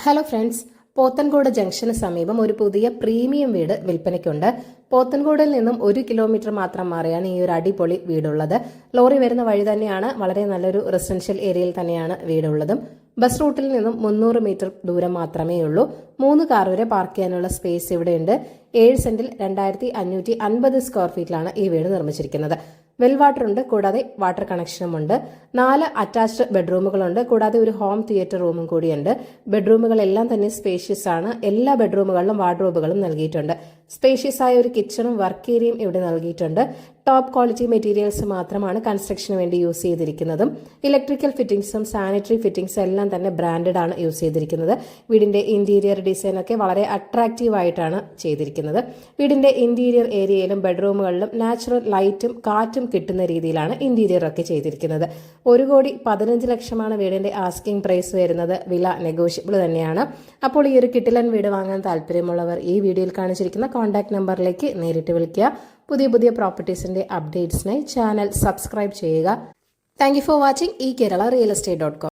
Hello friends, Pothencode junction സമീപം ഒരു പുതിയ പ്രീമിയം വീട് വിൽപ്പനയ്ക്കുണ്ട്. പോത്തൻകോടിൽ നിന്നും 1 കിലോമീറ്റർ മാത്രം മാറിയാണ് ഈ ഒരു അടിപൊളി വീടുള്ളത്. ലോറി വരുന്ന വഴി തന്നെയാണ്. വളരെ നല്ലൊരു റെസിഡൻഷ്യൽ ഏരിയയിൽ തന്നെയാണ് വീടുള്ളതും. ബസ് റൂട്ടിൽ നിന്നും 300 മീറ്റർ ദൂരം മാത്രമേ ഉള്ളൂ. 3 കാർ വരെ പാർക്ക് ചെയ്യാനുള്ള സ്പേസ് ഇവിടെയുണ്ട്. 7 സെന്റിൽ 2550 സ്ക്വയർ ഫീറ്റിലാണ് ഈ വീട് നിർമ്മിച്ചിരിക്കുന്നത്. വെൽ വാട്ടർ ഉണ്ട്, കൂടാതെ വാട്ടർ കണക്ഷനും ഉണ്ട്. 4 അറ്റാച്ച്ഡ് ബെഡ്റൂമുകളുണ്ട്, കൂടാതെ ഒരു ഹോം തിയേറ്റർ റൂമും കൂടിയുണ്ട്. ബെഡ്റൂമുകളെല്ലാം തന്നെ സ്പേഷ്യസ് ആണ്. എല്ലാ ബെഡ്റൂമുകളിലും വാർഡ്രോബുകളും നൽകിയിട്ടുണ്ട്. സ്പേഷ്യസ് ആയ ഒരു കിച്ചണും വർക്ക് ഏരിയയും ഇവിടെ നൽകിയിട്ടുണ്ട്. ടോപ്പ് ക്വാളിറ്റി മെറ്റീരിയൽസ് മാത്രമാണ് കൺസ്ട്രക്ഷന് വേണ്ടി യൂസ് ചെയ്തിരിക്കുന്നതും. ഇലക്ട്രിക്കൽ ഫിറ്റിംഗ്സും സാനിറ്ററി ഫിറ്റിംഗ്സും എല്ലാം തന്നെ ബ്രാൻഡഡ് ആണ് യൂസ് ചെയ്തിരിക്കുന്നത്. വീടിന്റെ ഇന്റീരിയർ ഡിസൈൻ ഒക്കെ വളരെ അട്രാക്റ്റീവ് ആയിട്ടാണ് ചെയ്തിരിക്കുന്നത്. വീടിന്റെ ഇന്റീരിയർ ഏരിയയിലും ബെഡ്റൂമുകളിലും നാച്ചുറൽ ലൈറ്റും കാറ്റും കിട്ടുന്ന രീതിയിലാണ് ഇന്റീരിയർ ഒക്കെ ചെയ്തിരിക്കുന്നത്. 1,15,00,000 വീടിന്റെ ആസ്കിംഗ് പ്രൈസ് വരുന്നത്. വില നെഗോഷ്യബിൾ തന്നെയാണ്. അപ്പോൾ ഈ ഒരു കിടിലൻ വീട് വാങ്ങാൻ താല്പര്യമുള്ളവർ ഈ വീഡിയോയിൽ കാണിച്ചിരിക്കുന്ന കോൺടാക്ട് നമ്പറിലേക്ക് നേരിട്ട് വിളിക്കുക. പുതിയ പ്രോപ്പർട്ടീസിന്റെ അപ്ഡേറ്റ്സിനായി ചാനൽ സബ്സ്ക്രൈബ് ചെയ്യുക. Thank you for watching. ഈ കേരള റിയൽ എസ്റ്റേറ്റ്.com